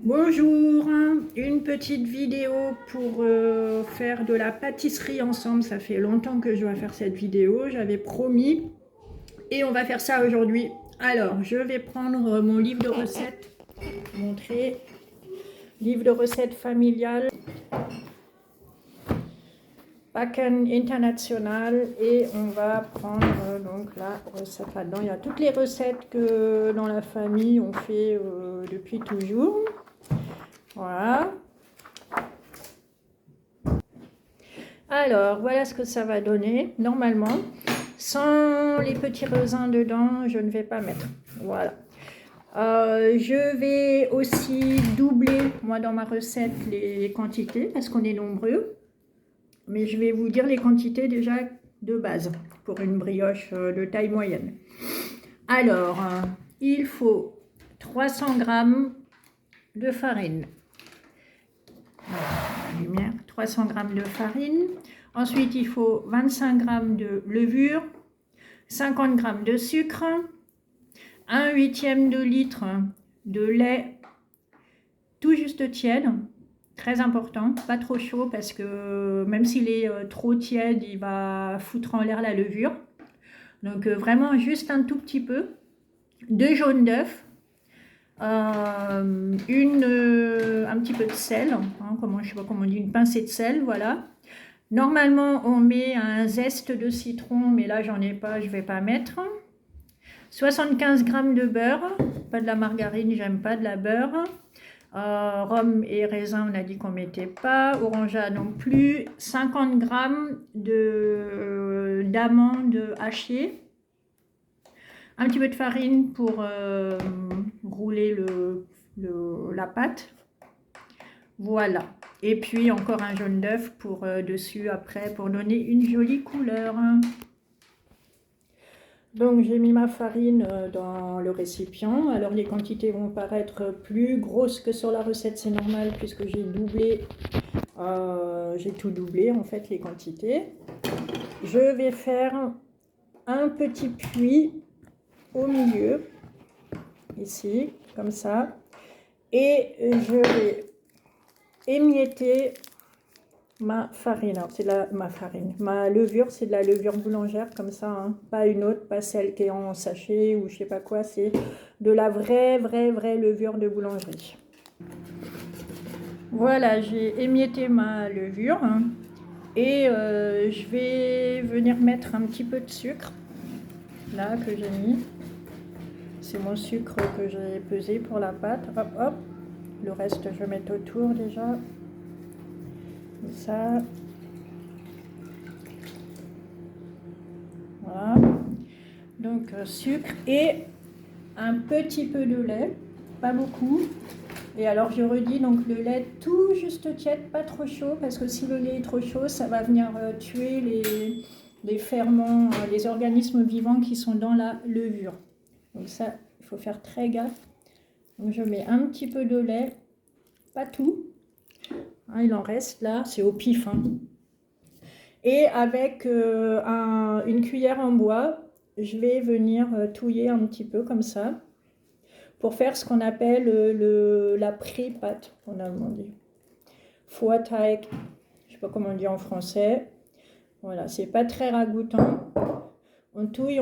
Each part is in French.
Bonjour, une petite vidéo pour faire de la pâtisserie ensemble. Ça fait longtemps que je dois faire cette vidéo, j'avais promis et on va faire ça aujourd'hui. Alors, je vais prendre mon livre de recettes, montrer, livre de recettes familial, Backen International, et on va prendre donc la recette là-dedans. Il y a toutes les recettes que dans la famille on fait depuis toujours. Voilà. Alors, voilà ce que ça va donner, normalement. Sans les petits raisins dedans, je ne vais pas mettre. Voilà. Je vais aussi doubler, moi, dans ma recette, les quantités, parce qu'on est nombreux. Mais je vais vous dire les quantités déjà de base, pour une brioche de taille moyenne. Alors, il faut 300 g de farine. La lumière, 300 g de farine. Ensuite, il faut 25 g de levure, 50 g de sucre, 1/8 de litre de lait tout juste tiède, très important, pas trop chaud parce que même s'il est trop tiède, il va foutre en l'air la levure. Donc vraiment juste un tout petit peu, 2 jaunes d'œufs, un petit peu de sel, hein, je sais pas comment on dit, une pincée de sel, voilà. Normalement, on met un zeste de citron, mais là, j'en ai pas, je vais pas mettre. 75 g de beurre, pas de la margarine, j'aime pas de la beurre. Rhum et raisin, on a dit qu'on mettait pas. Orangeade non plus. 50 g d'amandes hachées. Un petit peu de farine pour rouler la pâte. Voilà. Et puis encore un jaune d'œuf pour dessus après pour donner une jolie couleur. Donc j'ai mis ma farine dans le récipient. Alors les quantités vont paraître plus grosses que sur la recette, c'est normal puisque j'ai doublé, j'ai tout doublé en fait les quantités. Je vais faire un petit puits au milieu, ici, comme ça. Et je vais émietter ma farine. Alors c'est ma levure, c'est de la levure boulangère comme ça, hein. Pas une autre, pas celle qui est en sachet ou je sais pas quoi, c'est de la vraie levure de boulangerie. Voilà, j'ai émietté ma levure, hein, et je vais venir mettre un petit peu de sucre là que j'ai mis. C'est mon sucre que j'ai pesé pour la pâte. Hop hop. Le reste je vais mettre autour déjà. Comme ça. Voilà. Donc sucre et un petit peu de lait, pas beaucoup. Et alors je redis, donc le lait tout juste tiède, pas trop chaud, parce que si le lait est trop chaud, ça va venir tuer les ferments, les organismes vivants qui sont dans la levure. Donc ça, il faut faire très gaffe. Donc je mets un petit peu de lait, pas tout. Hein, il en reste là, c'est au pif. Hein. Et avec une cuillère en bois, je vais venir touiller un petit peu comme ça, pour faire ce qu'on appelle la pré-pâte, on a demandé. Vorteig, je ne sais pas comment on dit en français. Voilà, c'est pas très ragoûtant. On touille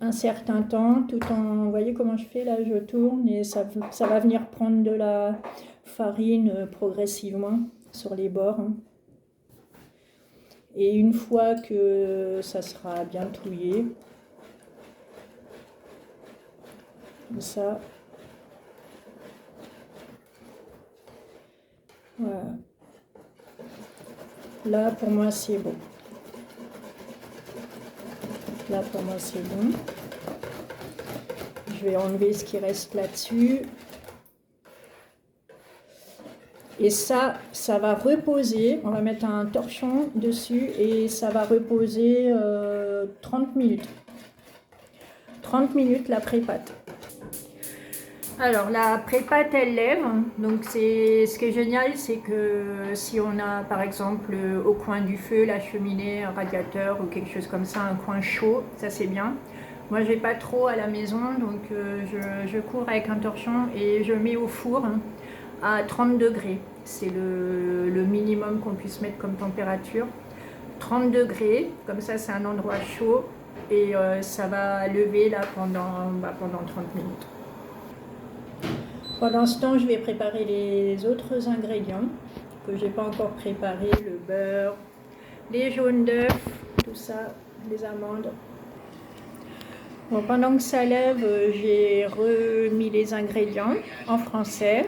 un certain temps, tout en, vous voyez comment je fais là, je tourne et ça va venir prendre de la farine progressivement sur les bords. Hein. Et une fois que ça sera bien touillé, comme ça, voilà. Là pour moi c'est bon. Là pour moi c'est bon. Je vais enlever ce qui reste là-dessus. Et ça va reposer. On va mettre un torchon dessus et ça va reposer 30 minutes. 30 minutes la pré-pâte. Alors la pré-pâte elle lève, donc ce qui est génial, c'est que si on a par exemple au coin du feu, la cheminée, un radiateur ou quelque chose comme ça, un coin chaud, ça c'est bien. Moi, j'ai pas trop à la maison, donc je cours avec un torchon et je mets au four à 30 degrés. C'est le minimum qu'on puisse mettre comme température. 30 degrés, comme ça c'est un endroit chaud et ça va lever là pendant 30 minutes. Pendant ce temps, je vais préparer les autres ingrédients que j'ai pas encore préparés, le beurre, les jaunes d'œufs, tout ça, les amandes. Bon, pendant que ça lève, j'ai remis les ingrédients en français.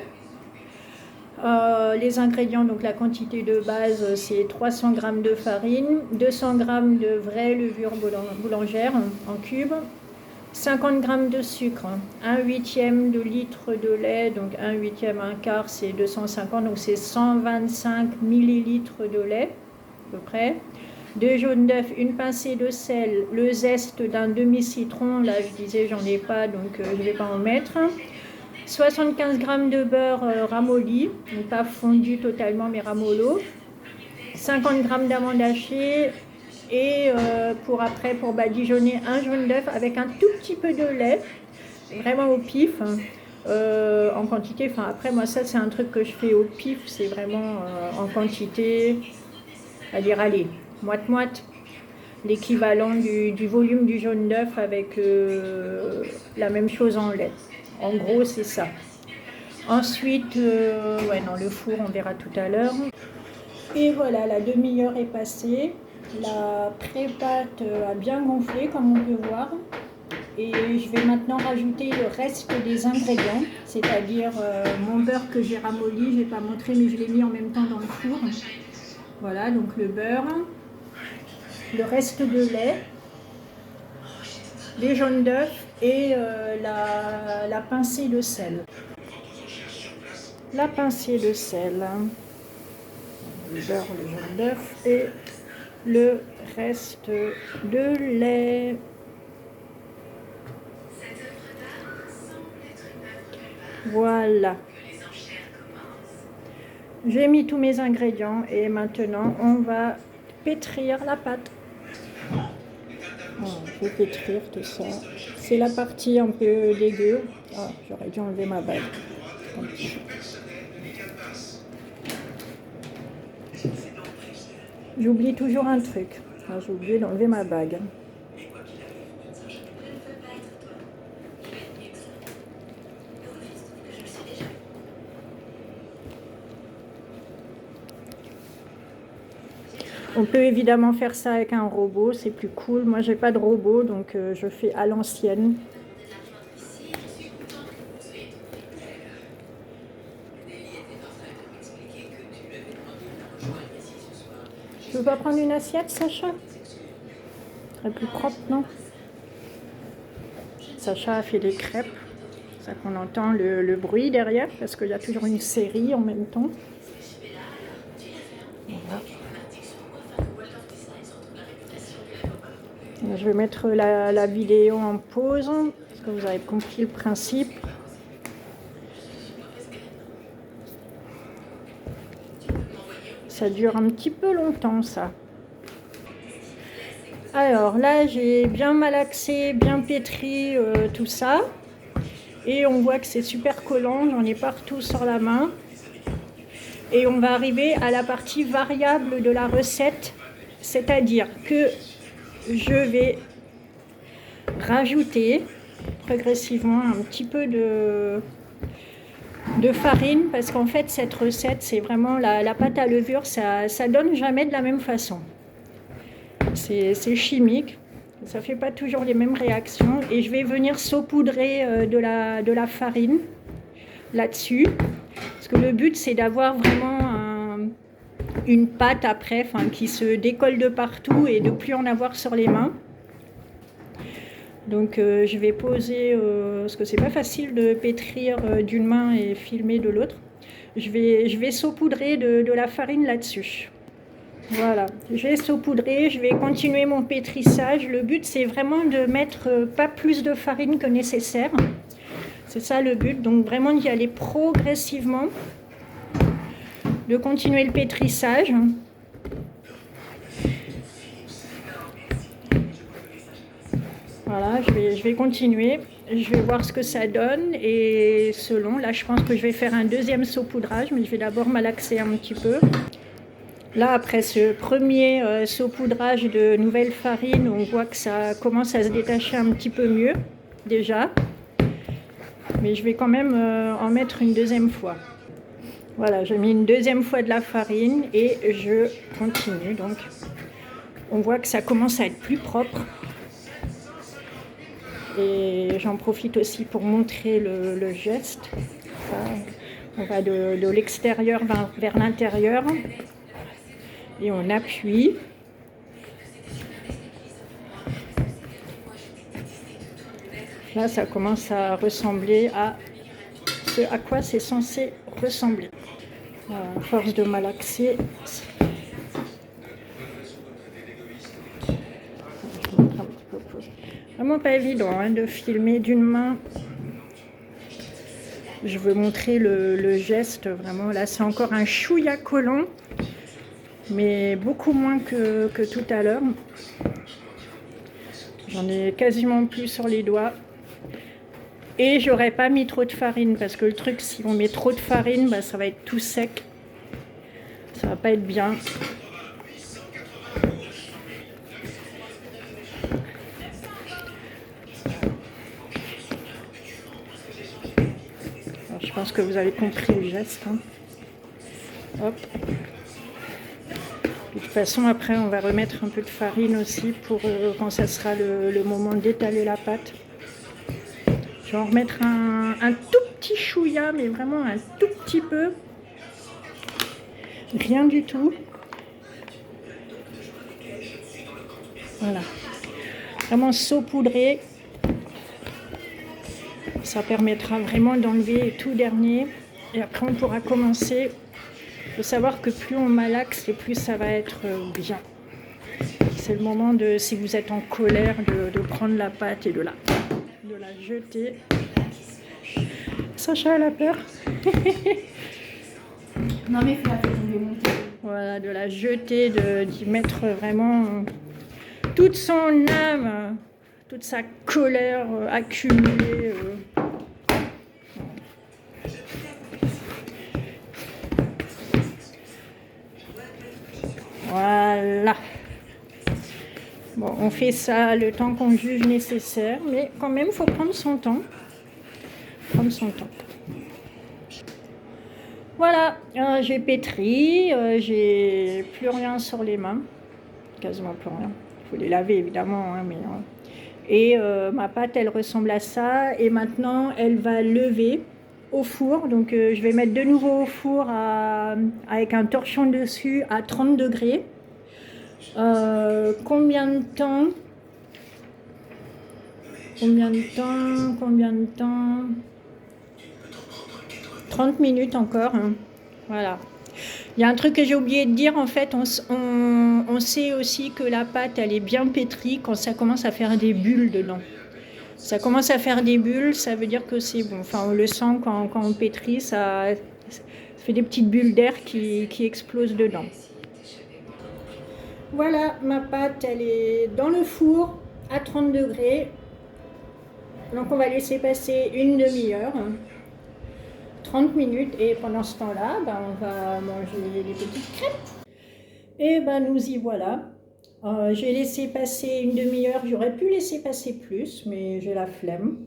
Les ingrédients, donc la quantité de base, c'est 300 g de farine, 200 g de vraie levure boulangère en cubes, 50 g de sucre, 1/8 de litre de lait, donc 1/8, un quart, c'est 250, donc c'est 125 ml de lait à peu près. 2 jaunes d'œufs, une pincée de sel, le zeste d'un demi-citron, là je disais j'en ai pas donc je ne vais pas en mettre. 75 g de beurre ramolli, donc pas fondu totalement mais ramollo. 50 g d'amandes hachées et pour badigeonner un jaune d'œuf avec un tout petit peu de lait, vraiment au pif. En quantité, enfin après moi ça c'est un truc que je fais au pif, c'est vraiment en quantité, à dire allez, moite-moite, l'équivalent du volume du jaune d'œuf avec la même chose en lait. En gros, c'est ça. Ensuite, le four, on verra tout à l'heure. Et voilà, la demi-heure est passée. La pré-pâte a bien gonflé, comme on peut voir. Et je vais maintenant rajouter le reste des ingrédients, c'est-à-dire mon beurre que j'ai ramolli. Je ne vais pas montrer, mais je l'ai mis en même temps dans le four. Voilà, donc le beurre, le reste de lait, les jaunes d'œufs et la pincée de sel. La pincée de sel, le beurre, le jaune d'œuf et le reste de lait. Voilà. J'ai mis tous mes ingrédients et maintenant on va pétrir la pâte. Je vais pétrir tout ça. C'est la partie un peu dégueu. J'aurais dû enlever ma bague. J'oublie toujours un truc. J'ai oublié d'enlever ma bague. On peut évidemment faire ça avec un robot, c'est plus cool. Moi, j'ai pas de robot, donc je fais à l'ancienne. Tu veux pas prendre une assiette, Sacha? Ce serait plus propre, non? Sacha a fait des crêpes. C'est ça qu'on entend le bruit derrière, parce qu'il y a toujours une série en même temps. Voilà. Je vais mettre la vidéo en pause, parce que vous avez compris le principe. Ça dure un petit peu longtemps, ça. Alors là, j'ai bien malaxé, bien pétri tout ça. Et on voit que c'est super collant, j'en ai partout sur la main. Et on va arriver à la partie variable de la recette, c'est-à-dire que je vais rajouter progressivement un petit peu de farine, parce qu'en fait cette recette, c'est vraiment la pâte à levure, ça donne jamais de la même façon. C'est chimique, ça fait pas toujours les mêmes réactions, et je vais venir saupoudrer de la farine là-dessus, parce que le but c'est d'avoir vraiment une pâte après, qui se décolle de partout et de plus en avoir sur les mains. Donc je vais poser, parce que c'est pas facile de pétrir d'une main et filmer de l'autre. Je vais saupoudrer de la farine là-dessus. Voilà, je vais saupoudrer, je vais continuer mon pétrissage. Le but c'est vraiment de mettre pas plus de farine que nécessaire. C'est ça le but, donc vraiment d'y aller progressivement, de continuer le pétrissage. Voilà, je vais continuer. Je vais voir ce que ça donne. Et selon, là, je pense que je vais faire un deuxième saupoudrage, mais je vais d'abord malaxer un petit peu. Là, après ce premier saupoudrage de nouvelle farine, on voit que ça commence à se détacher un petit peu mieux, déjà. Mais je vais quand même en mettre une deuxième fois. Voilà, j'ai mis une deuxième fois de la farine et je continue. Donc, on voit que ça commence à être plus propre. Et j'en profite aussi pour montrer le geste. On va de l'extérieur vers l'intérieur. Et on appuie. Là, ça commence à ressembler à ce à quoi c'est censé ressembler. À force de malaxer. Vraiment pas évident hein, de filmer d'une main. Je veux montrer le geste vraiment. Là, c'est encore un chouïa collant, mais beaucoup moins que tout à l'heure. J'en ai quasiment plus sur les doigts. Et j'aurais pas mis trop de farine parce que le truc, si on met trop de farine, bah, ça va être tout sec. Ça va pas être bien. Alors, je pense que vous avez compris le geste. Hein. Hop. De toute façon, après, on va remettre un peu de farine aussi pour quand ça sera le moment d'étaler la pâte. Je vais en remettre un tout petit chouïa, mais vraiment un tout petit peu. Rien du tout. Voilà. Vraiment saupoudré. Ça permettra vraiment d'enlever les tout derniers. Et après, on pourra commencer. Il faut savoir que plus on malaxe, et plus ça va être bien. C'est le moment de, si vous êtes en colère, de prendre la pâte et de la jeter. Sacha, elle a peur. Non mais faut la faire monter. Voilà, de la jeter, d'y mettre vraiment toute son âme, toute sa colère accumulée. Voilà. Bon, on fait ça le temps qu'on juge nécessaire, mais quand même, il faut prendre son temps. Prendre son temps. Voilà, j'ai pétri, j'ai plus rien sur les mains, quasiment plus rien. Il faut les laver évidemment, hein, mais et ma pâte elle ressemble à ça. Et maintenant elle va lever au four, donc je vais mettre de nouveau au four avec un torchon dessus à 30 degrés. Combien de temps? 30 minutes encore, hein. Voilà. Il y a un truc que j'ai oublié de dire, en fait, on sait aussi que la pâte, elle est bien pétrie quand ça commence à faire des bulles dedans. Ça commence à faire des bulles, ça veut dire que c'est bon. Enfin, on le sent quand on pétrit, ça fait des petites bulles d'air qui explosent dedans. Voilà, ma pâte, elle est dans le four à 30 degrés. Donc, on va laisser passer une demi-heure. 30 minutes et pendant ce temps-là, on va manger les petites crêpes. Et nous y voilà. J'ai laissé passer une demi-heure, j'aurais pu laisser passer plus, mais j'ai la flemme.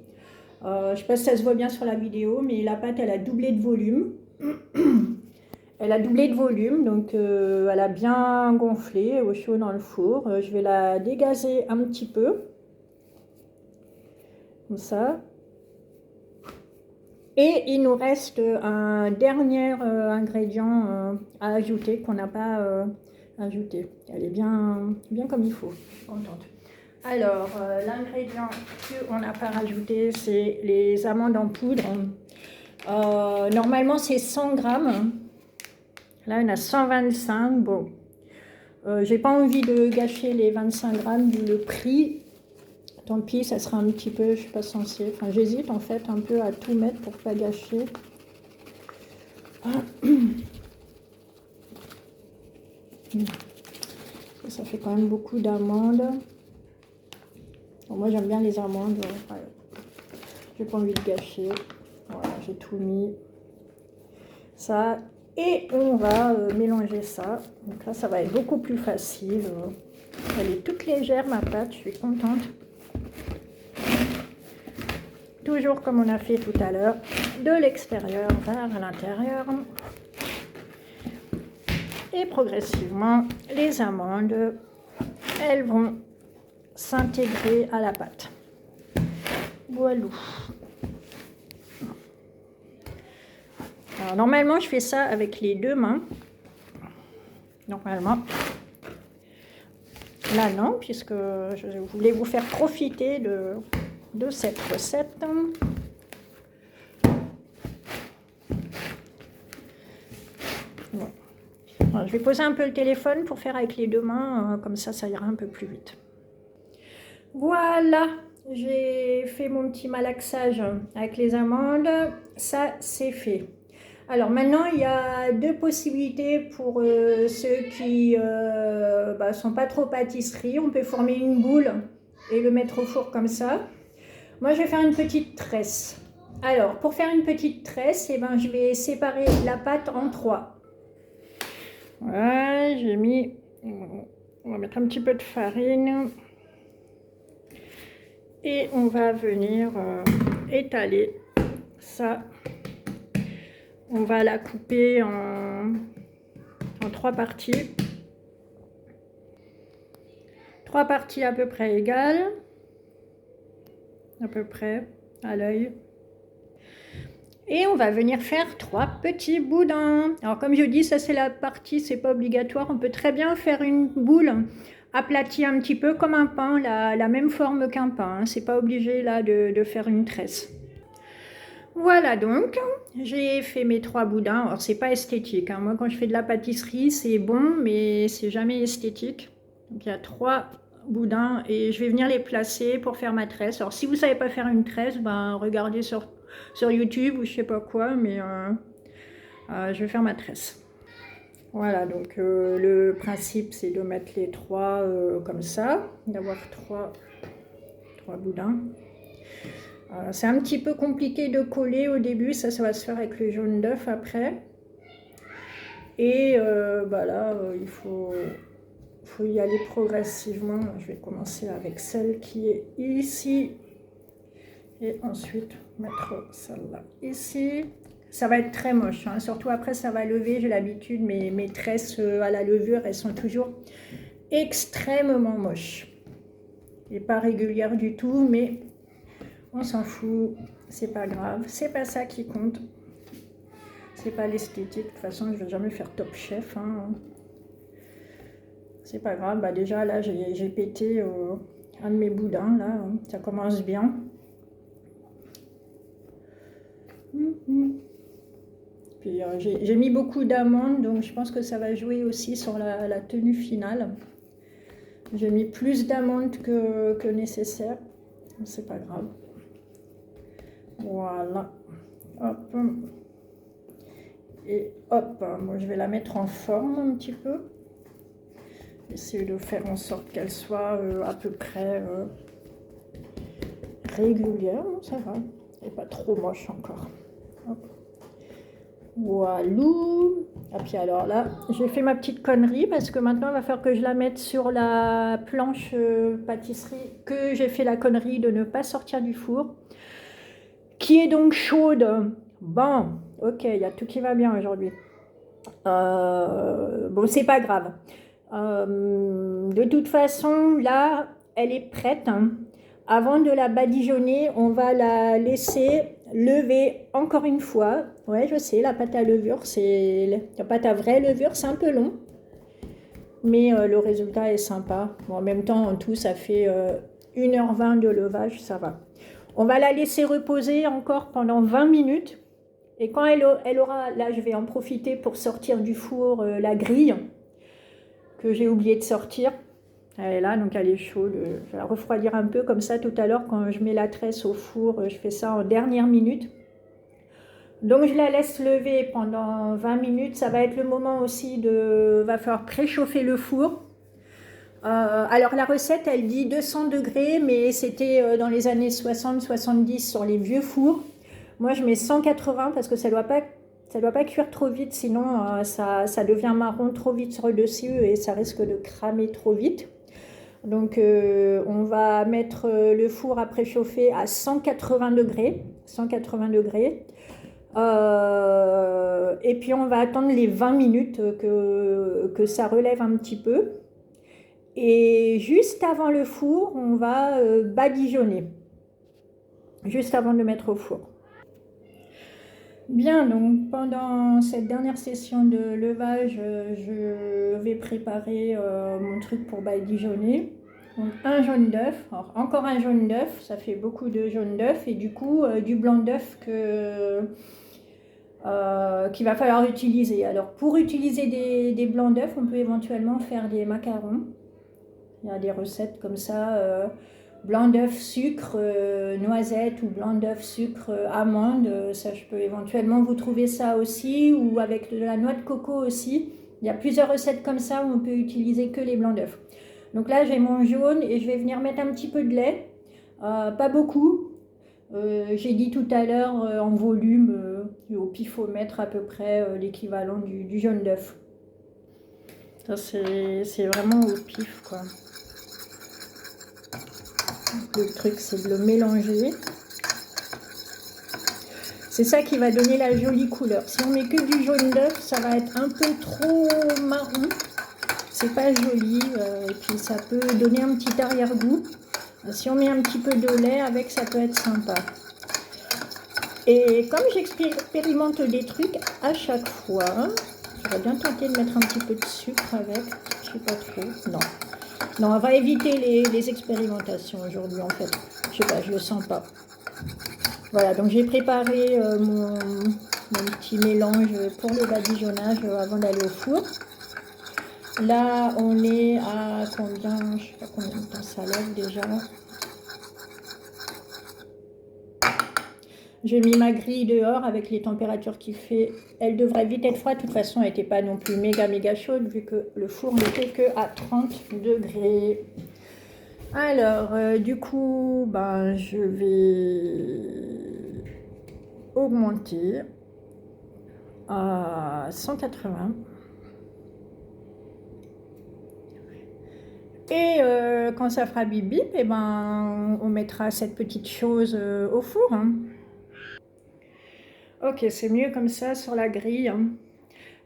Je ne sais pas si ça se voit bien sur la vidéo, mais la pâte, elle a doublé de volume. Elle a doublé de volume, donc elle a bien gonflé au chaud dans le four. Je vais la dégazer un petit peu, comme ça. Et il nous reste un dernier ingrédient à ajouter qu'on n'a pas ajouté. Elle est bien comme il faut. Je suis contente. Alors, l'ingrédient qu'on n'a pas rajouté, c'est les amandes en poudre. Normalement, c'est 100 grammes. Là, il y en a 125. Bon, j'ai pas envie de gâcher les 25 grammes vu le prix. Tant pis, ça sera un petit peu, je suis pas censée. Enfin, j'hésite en fait un peu à tout mettre pour pas gâcher. Ça fait quand même beaucoup d'amandes. Bon, moi j'aime bien les amandes, voilà. J'ai pas envie de gâcher. Voilà, j'ai tout mis. Ça, et on va mélanger ça. Donc là, ça va être beaucoup plus facile. Elle est toute légère, ma pâte, je suis contente. Toujours comme on a fait tout à l'heure, de l'extérieur vers l'intérieur. Et progressivement, les amandes, elles vont s'intégrer à la pâte. Voilà. Alors, normalement, je fais ça avec les deux mains. Normalement. Là, non, puisque je voulais vous faire profiter de cette recette. Bon. Alors, je vais poser un peu le téléphone pour faire avec les deux mains, comme ça ira un peu plus vite. Voilà, j'ai fait mon petit malaxage avec les amandes, ça c'est fait. Alors maintenant, il y a deux possibilités pour ceux qui sont pas trop pâtisserie. On peut former une boule et le mettre au four comme ça. Moi, je vais faire une petite tresse. Alors, pour faire une petite tresse, je vais séparer la pâte en trois. Voilà, j'ai mis... On va mettre un petit peu de farine. Et on va venir étaler ça. On va la couper en trois parties. Trois parties à peu près égales. À peu près à l'œil. Et on va venir faire trois petits boudins. Alors comme je dis, ça c'est la partie, c'est pas obligatoire. On peut très bien faire une boule aplatie un petit peu comme un pain, la même forme qu'un pain. Hein. C'est pas obligé là de faire une tresse. Voilà donc, j'ai fait mes trois boudins. Alors c'est pas esthétique. Hein. Moi quand je fais de la pâtisserie, c'est bon, mais c'est jamais esthétique. Donc il y a trois boudins et je vais venir les placer pour faire ma tresse. Alors si vous savez pas faire une tresse, regardez sur YouTube ou je sais pas quoi, mais je vais faire ma tresse. Voilà, donc le principe c'est de mettre les trois comme ça, d'avoir trois boudins. C'est un petit peu compliqué de coller au début, ça va se faire avec le jaune d'œuf après. Et là, il faut y aller progressivement. Je vais commencer avec celle qui est ici. Et ensuite mettre celle-là ici. Ça va être très moche, hein. Surtout après ça va lever, j'ai l'habitude, mes tresses à la levure, elles sont toujours extrêmement moches. Et pas régulières du tout, mais on s'en fout, c'est pas grave, c'est pas ça qui compte. C'est pas l'esthétique, de toute façon je vais jamais faire Top Chef. Hein. C'est pas grave, déjà là j'ai pété un de mes boudins, là, hein. Ça commence bien. Puis j'ai mis beaucoup d'amandes, donc je pense que ça va jouer aussi sur la tenue finale. J'ai mis plus d'amandes que nécessaire, c'est pas grave. Voilà, hop, et hop, moi je vais la mettre en forme un petit peu. Essayer de faire en sorte qu'elle soit à peu près régulière, ça va, et pas trop moche encore. Hop. Voilà. Et puis alors là, j'ai fait ma petite connerie parce que maintenant il va falloir que je la mette sur la planche pâtisserie que j'ai fait la connerie de ne pas sortir du four, qui est donc chaude. Bon, ok, il y a tout qui va bien aujourd'hui. Bon, c'est pas grave. De toute façon, là, elle est prête. Hein. Avant de la badigeonner, on va la laisser lever encore une fois. Ouais, je sais, la pâte à levure, la pâte à vraie levure, c'est un peu long. Mais le résultat est sympa. Bon, en même temps, en tout, ça fait 1h20 de levage, ça va. On va la laisser reposer encore pendant 20 minutes. Et quand elle aura, là, je vais en profiter pour sortir du four la grille que j'ai oublié de sortir. Elle est là, donc elle est chaude. Je vais la refroidir un peu comme ça tout à l'heure quand je mets la tresse au four. Je fais ça en dernière minute. Donc je la laisse lever pendant 20 minutes. Ça va être le moment aussi va falloir préchauffer le four. Alors la recette, elle dit 200 degrés, mais c'était dans les années 60-70 sur les vieux fours. Moi, je mets 180 parce que ça doit pas cuire trop vite, sinon ça devient marron trop vite sur le dessus et ça risque de cramer trop vite. Donc on va mettre le four à préchauffer à 180 degrés. 180 degrés. Et puis on va attendre les 20 minutes que ça relève un petit peu. Et juste avant le four, on va badigeonner. Juste avant de le mettre au four. Bien, donc pendant cette dernière session de levage, je vais préparer mon truc pour badigeonner. Donc un jaune d'œuf, encore un jaune d'œuf, ça fait beaucoup de jaune d'œuf et du coup du blanc d'œuf qu'il va falloir utiliser. Alors pour utiliser des blancs d'œuf, on peut éventuellement faire des macarons. Il y a des recettes comme ça. Blanc d'œuf sucre, noisette ou blanc d'œuf sucre, amande, ça je peux éventuellement vous trouver ça aussi, ou avec de la noix de coco aussi. Il y a plusieurs recettes comme ça où on peut utiliser que les blancs d'œuf. Donc là j'ai mon jaune et je vais venir mettre un petit peu de lait, pas beaucoup. J'ai dit tout à l'heure en volume, au pifomètre à peu près l'équivalent du jaune d'œuf. Ça c'est vraiment au pif quoi. Le truc, c'est de le mélanger. C'est ça qui va donner la jolie couleur. Si on met que du jaune d'œuf, ça va être un peu trop marron. C'est pas joli. Et puis ça peut donner un petit arrière-goût. Si on met un petit peu de lait avec, ça peut être sympa. Et comme j'expérimente des trucs à chaque fois, j'aurais bien tenté de mettre un petit peu de sucre avec. Je sais pas trop. Non. Non, on va éviter les expérimentations aujourd'hui en fait. Je sais pas, je le sens pas. Voilà, donc j'ai préparé mon petit mélange pour le badigeonnage avant d'aller au four. Là, on est à combien? Je sais pas combien de temps ça lève déjà. J'ai mis ma grille dehors avec les températures qu'il fait. Elle devrait vite être froide. De toute façon, elle n'était pas non plus méga chaude vu que le four n'était que à 30 degrés. Alors, du coup, ben, je vais augmenter à 180. Et quand ça fera bip bip, eh ben, on mettra cette petite chose au four. Hein. Ok, c'est mieux comme ça sur la grille. Hein.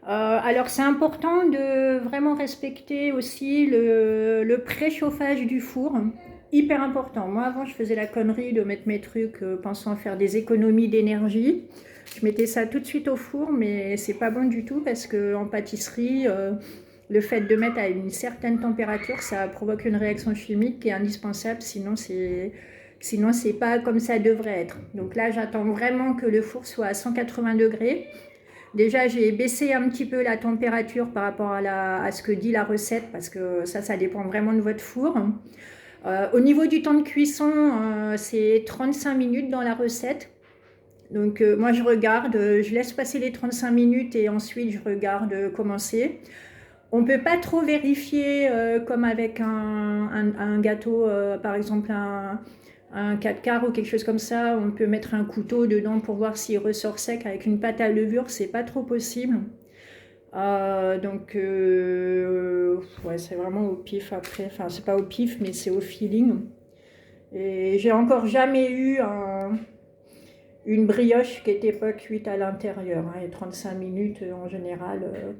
Alors c'est important de vraiment respecter aussi le préchauffage du four, hyper important. Moi avant je faisais la connerie de mettre mes trucs pensant faire des économies d'énergie. Je mettais ça tout de suite au four mais c'est pas bon du tout parce qu'en pâtisserie, le fait de mettre à une certaine température ça provoque une réaction chimique qui est indispensable sinon c'est pas comme ça devrait être. Donc là j'attends vraiment que le four soit à 180 degrés. Déjà, j'ai baissé un petit peu la température par rapport à ce que dit la recette, parce que ça dépend vraiment de votre four. Au niveau du temps de cuisson, c'est 35 minutes dans la recette. Donc moi, je regarde, je laisse passer les 35 minutes et ensuite, je regarde commencer. On ne peut pas trop vérifier comme avec un gâteau, par exemple un 4 quarts ou quelque chose comme ça, on peut mettre un couteau dedans pour voir s'il ressort sec. Avec une pâte à levure, c'est pas trop possible. Donc, ouais, c'est vraiment au pif après. Enfin, c'est pas au pif, mais c'est au feeling. Et j'ai encore jamais eu une brioche qui n'était pas cuite à l'intérieur. Hein, et 35 minutes en général.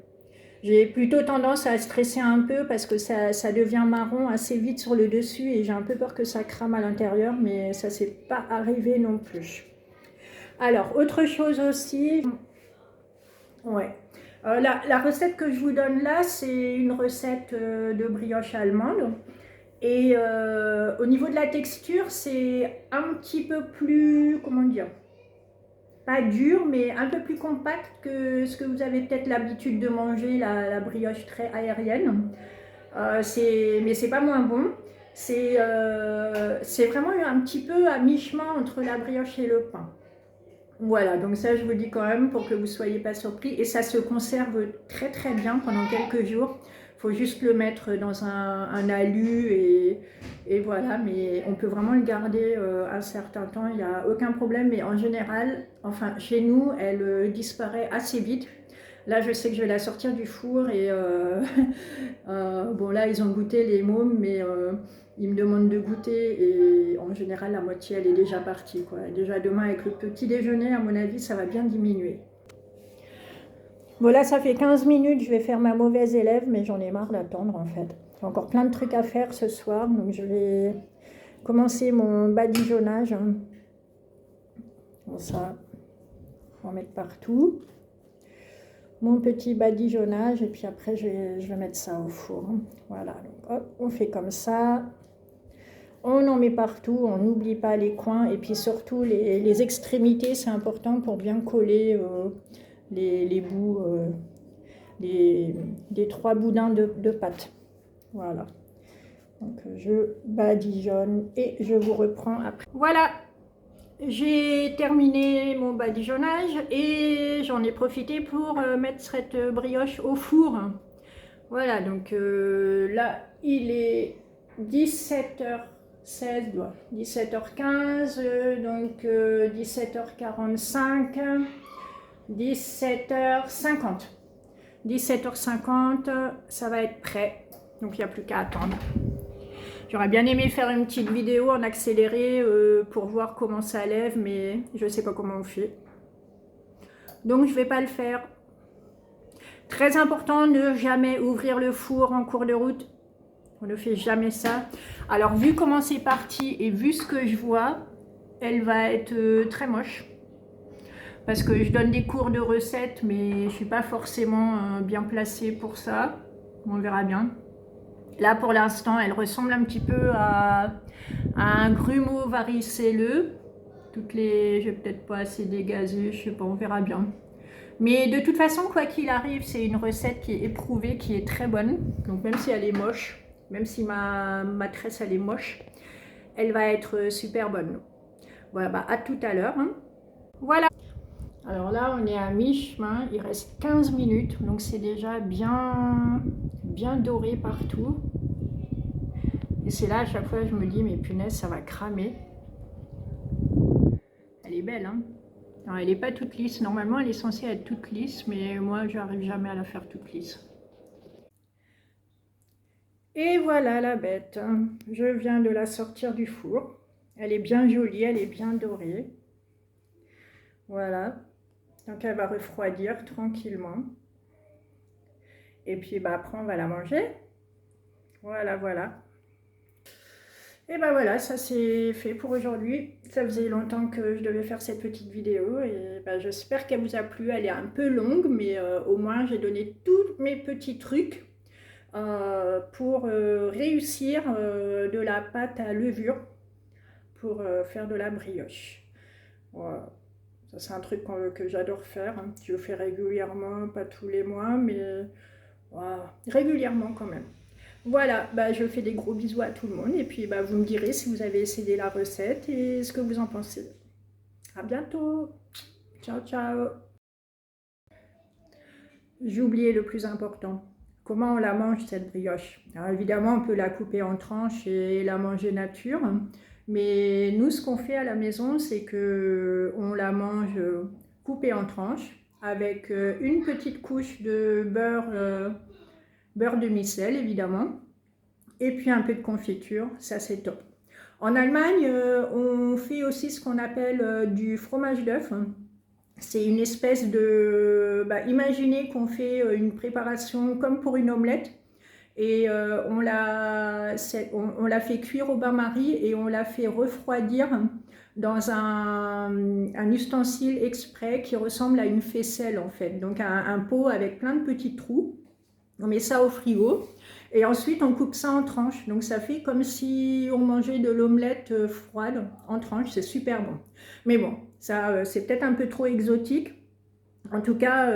J'ai plutôt tendance à stresser un peu parce que ça devient marron assez vite sur le dessus et j'ai un peu peur que ça crame à l'intérieur, mais ça s'est pas arrivé non plus. Alors, autre chose aussi, ouais. La recette que je vous donne là, c'est une recette de brioche allemande. Et au niveau de la texture, c'est un petit peu plus, comment dire, pas dur, mais un peu plus compact que ce que vous avez peut-être l'habitude de manger, la brioche très aérienne. Mais c'est pas moins bon. C'est vraiment un petit peu à mi-chemin entre la brioche et le pain. Voilà, donc ça je vous dis quand même pour que vous ne soyez pas surpris. Et ça se conserve très très bien pendant quelques jours. Il faut juste le mettre dans un alu et voilà, mais on peut vraiment le garder un certain temps, il n'y a aucun problème, mais en général, enfin chez nous, elle disparaît assez vite. Là, je sais que je vais la sortir du four et bon là, ils ont goûté les mômes, mais ils me demandent de goûter et en général, la moitié, elle est déjà partie, quoi. Déjà demain, avec le petit déjeuner, à mon avis, ça va bien diminuer. Bon là, ça fait 15 minutes, je vais faire ma mauvaise élève, mais j'en ai marre d'attendre en fait. J'ai encore plein de trucs à faire ce soir, donc je vais commencer mon badigeonnage. Bon ça, on va en mettre partout. Mon petit badigeonnage et puis après je vais mettre ça au four. Voilà, donc hop, on fait comme ça. On en met partout, on n'oublie pas les coins et puis surtout les extrémités, c'est important pour bien coller les bouts, des 3 boudins de pâte. Voilà. Donc je badigeonne et je vous reprends après. Voilà, j'ai terminé mon badigeonnage et j'en ai profité pour mettre cette brioche au four. Voilà, donc là il est 17h16, 17h15, donc 17h45, 17h50. 17h50, ça va être prêt, donc il n'y a plus qu'à attendre. J'aurais bien aimé faire une petite vidéo en accéléré pour voir comment ça lève, mais je ne sais pas comment on fait. Donc je ne vais pas le faire. Très important, ne jamais ouvrir le four en cours de route. On ne fait jamais ça. Alors vu comment c'est parti et vu ce que je vois, elle va être très moche. Parce que je donne des cours de recettes, mais je ne suis pas forcément bien placée pour ça. On verra bien. Là, pour l'instant, elle ressemble un petit peu à un grumeau varicelleux. Je vais peut-être pas assez dégazer, je sais pas, on verra bien. Mais de toute façon, quoi qu'il arrive, c'est une recette qui est éprouvée, qui est très bonne. Donc même si elle est moche, même si ma tresse elle est moche, elle va être super bonne. Voilà, bah à tout à l'heure. Hein. Voilà. Alors là, on est à mi-chemin, il reste 15 minutes, donc c'est déjà bien doré partout. Et c'est là, à chaque fois, je me dis, mais punaise, ça va cramer. Elle est belle, hein? Non, elle n'est pas toute lisse. Normalement, elle est censée être toute lisse, mais moi, je n'arrive jamais à la faire toute lisse. Et voilà la bête. Je viens de la sortir du four. Elle est bien jolie, elle est bien dorée. Voilà. Donc elle va refroidir tranquillement. Et puis bah, après on va la manger. Voilà, voilà. Et ben voilà, ça c'est fait pour aujourd'hui. Ça faisait longtemps que je devais faire cette petite vidéo et ben, j'espère qu'elle vous a plu. Elle est un peu longue, mais au moins j'ai donné tous mes petits trucs pour réussir de la pâte à levure pour faire de la brioche. Voilà. Ça c'est un truc que j'adore faire. Hein. Je le fais régulièrement, pas tous les mois, mais voilà, régulièrement quand même. Voilà, bah, je fais des gros bisous à tout le monde et puis bah, vous me direz si vous avez essayé la recette et ce que vous en pensez. À bientôt. Ciao, ciao. J'ai oublié le plus important. Comment on la mange cette brioche? Alors évidemment, on peut la couper en tranches et la manger nature. Mais nous, ce qu'on fait à la maison, c'est que on la mange coupée en tranches avec une petite couche de beurre demi-sel évidemment, et puis un peu de confiture, ça c'est top. En Allemagne, on fait aussi ce qu'on appelle du fromage d'œuf. C'est une espèce de... imaginez qu'on fait une préparation comme pour une omelette, et on la fait cuire au bain-marie et on la fait refroidir dans un ustensile exprès qui ressemble à une faisselle en fait, donc un pot avec plein de petits trous. On met ça au frigo et ensuite on coupe ça en tranches, donc ça fait comme si on mangeait de l'omelette froide en tranches, c'est super bon. Mais bon, ça c'est peut-être un peu trop exotique. En tout cas,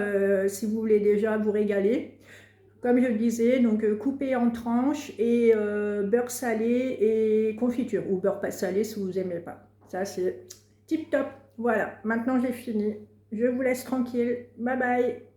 si vous voulez déjà vous régaler, comme je le disais, donc coupé en tranches et beurre salé et confiture, ou beurre pas salé si vous n'aimez pas. Ça c'est tip top. Voilà, maintenant j'ai fini. Je vous laisse tranquille. Bye bye.